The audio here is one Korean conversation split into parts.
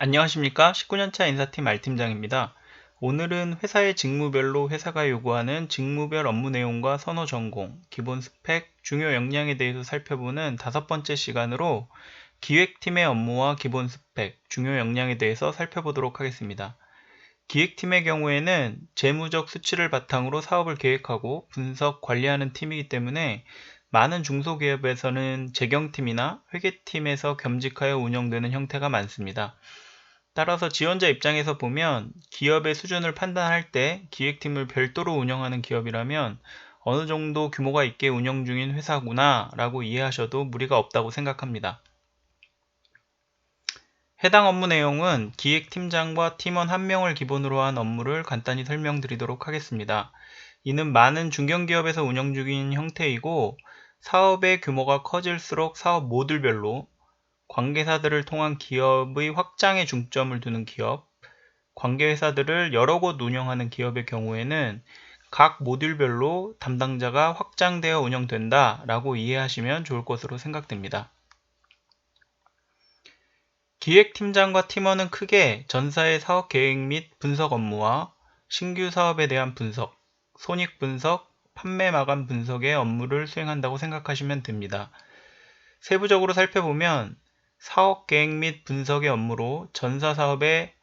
안녕하십니까? 19년차 인사팀 R팀장입니다. 오늘은 회사의 직무별로 회사가 요구하는 직무별 업무 내용과 선호 전공, 기본 스펙, 중요 역량에 대해서 살펴보는 5번째 시간으로 기획팀의 업무와 기본 스펙, 중요 역량에 대해서 살펴보도록 하겠습니다. 기획팀의 경우에는 재무적 수치를 바탕으로 사업을 계획하고 분석, 관리하는 팀이기 때문에 많은 중소기업에서는 재경팀이나 회계팀에서 겸직하여 운영되는 형태가 많습니다. 따라서 지원자 입장에서 보면 기업의 수준을 판단할 때 기획팀을 별도로 운영하는 기업이라면 어느 정도 규모가 있게 운영 중인 회사구나 라고 이해하셔도 무리가 없다고 생각합니다. 해당 업무 내용은 기획팀장과 팀원 1명을 기본으로 한 업무를 간단히 설명드리도록 하겠습니다. 이는 많은 중견기업에서 운영 중인 형태이고 사업의 규모가 커질수록 사업 모듈별로 관계사들을 통한 기업의 확장에 중점을 두는 기업, 관계회사들을 여러 곳 운영하는 기업의 경우에는 각 모듈별로 담당자가 확장되어 운영된다 라고 이해하시면 좋을 것으로 생각됩니다. 기획팀장과 팀원은 크게 전사의 사업 계획 및 분석 업무와 신규 사업에 대한 분석, 손익 분석, 판매 마감 분석의 업무를 수행한다고 생각하시면 됩니다. 세부적으로 살펴보면 사업 계획 및 분석의 업무로 전사 사업의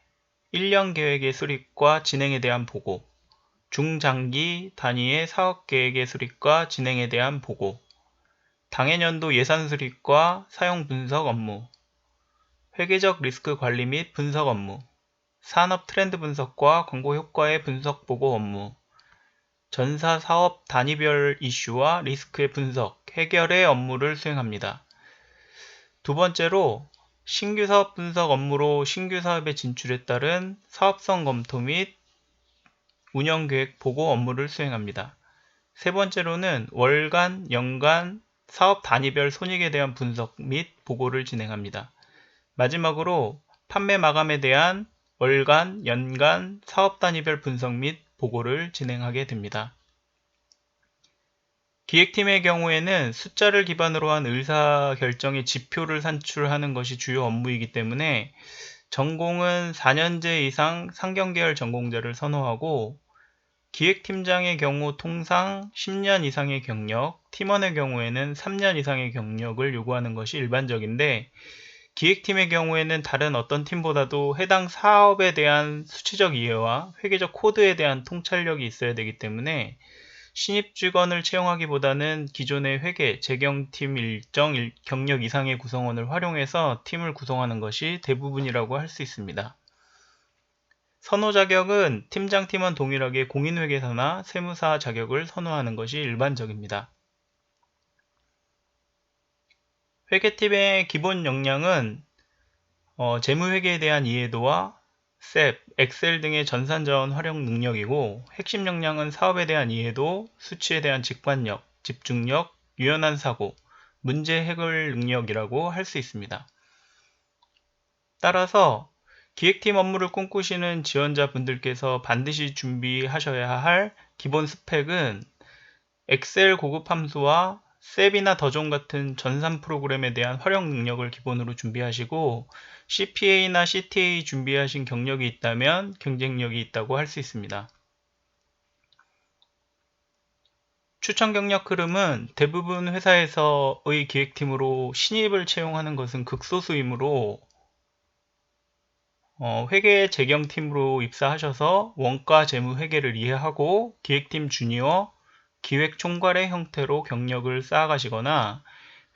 1년 계획의 수립과 진행에 대한 보고, 중장기 단위의 사업 계획의 수립과 진행에 대한 보고, 당해년도 예산 수립과 사용 분석 업무, 회계적 리스크 관리 및 분석 업무, 산업 트렌드 분석과 광고 효과의 분석 보고 업무, 전사 사업 단위별 이슈와 리스크의 분석, 해결의 업무를 수행합니다. 두 번째로 신규 사업 분석 업무로 신규 사업의 진출에 따른 사업성 검토 및 운영계획 보고 업무를 수행합니다. 세 번째로는 월간, 연간, 사업 단위별 손익에 대한 분석 및 보고를 진행합니다. 마지막으로 판매 마감에 대한 월간, 연간, 사업 단위별 분석 및 보고를 진행하게 됩니다. 기획팀의 경우에는 숫자를 기반으로 한 의사결정의 지표를 산출하는 것이 주요 업무이기 때문에 전공은 4년제 이상 상경계열 전공자를 선호하고 기획팀장의 경우 통상 10년 이상의 경력, 팀원의 경우에는 3년 이상의 경력을 요구하는 것이 일반적인데 기획팀의 경우에는 다른 어떤 팀보다도 해당 사업에 대한 수치적 이해와 회계적 코드에 대한 통찰력이 있어야 되기 때문에 신입 직원을 채용하기보다는 기존의 회계, 재경팀 일정 경력 이상의 구성원을 활용해서 팀을 구성하는 것이 대부분이라고 할 수 있습니다. 선호 자격은 팀장, 팀원 동일하게 공인회계사나 세무사 자격을 선호하는 것이 일반적입니다. 회계팀의 기본 역량은 재무회계에 대한 이해도와 셉, 엑셀 등의 전산자원 활용 능력이고 핵심 역량은 사업에 대한 이해도, 수치에 대한 직관력, 집중력, 유연한 사고, 문제 해결 능력이라고 할 수 있습니다. 따라서 기획팀 업무를 꿈꾸시는 지원자분들께서 반드시 준비하셔야 할 기본 스펙은 엑셀 고급 함수와 셉이나 더존 같은 전산 프로그램에 대한 활용 능력을 기본으로 준비하시고 CPA나 CTA 준비하신 경력이 있다면 경쟁력이 있다고 할 수 있습니다. 추천 경력 흐름은 대부분 회사에서의 기획팀으로 신입을 채용하는 것은 극소수이므로 회계 재경팀으로 입사하셔서 원가 재무 회계를 이해하고 기획팀 주니어, 기획 총괄의 형태로 경력을 쌓아가시거나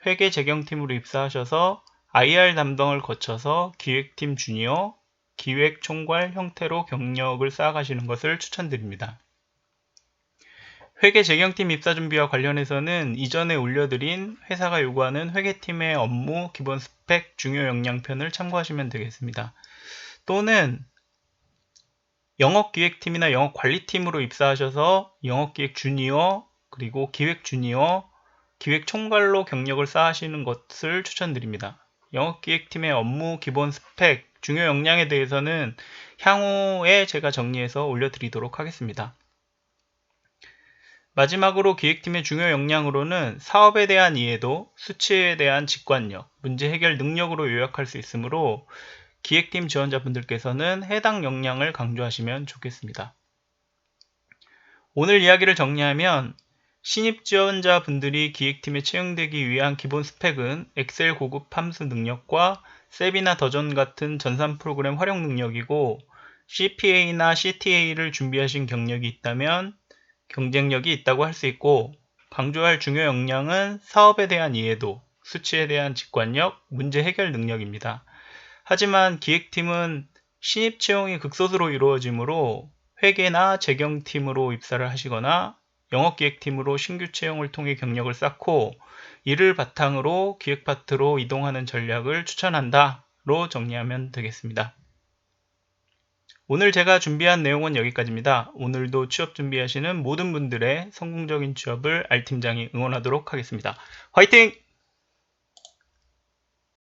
회계 재경팀으로 입사하셔서 IR 담당을 거쳐서 기획팀 주니어, 기획 총괄 형태로 경력을 쌓아가시는 것을 추천드립니다. 회계 재경팀 입사 준비와 관련해서는 이전에 올려드린 회사가 요구하는 회계팀의 업무 기본 스펙 중요 역량편을 참고하시면 되겠습니다. 또는 영업기획팀이나 영업관리팀으로 입사하셔서 영업기획 주니어 그리고 기획 주니어, 기획 총괄로 경력을 쌓으시는 것을 추천드립니다. 영업기획팀의 업무 기본 스펙, 중요 역량에 대해서는 향후에 제가 정리해서 올려드리도록 하겠습니다. 마지막으로 기획팀의 중요 역량으로는 사업에 대한 이해도, 수치에 대한 직관력, 문제 해결 능력으로 요약할 수 있으므로 기획팀 지원자분들께서는 해당 역량을 강조하시면 좋겠습니다. 오늘 이야기를 정리하면 신입 지원자분들이 기획팀에 채용되기 위한 기본 스펙은 엑셀 고급 함수 능력과 셉이나 더전 같은 전산 프로그램 활용 능력이고, CPA나 CTA를 준비하신 경력이 있다면 경쟁력이 있다고 할 수 있고, 강조할 중요 역량은 사업에 대한 이해도, 수치에 대한 직관력, 문제 해결 능력입니다. 하지만 기획팀은 신입 채용이 극소수로 이루어지므로 회계나 재경팀으로 입사를 하시거나 영업기획팀으로 신규 채용을 통해 경력을 쌓고, 이를 바탕으로 기획 파트로 이동하는 전략을 추천한다로 정리하면 되겠습니다. 오늘 제가 준비한 내용은 여기까지입니다. 오늘도 취업 준비하시는 모든 분들의 성공적인 취업을 알팀장이 응원하도록 하겠습니다. 화이팅!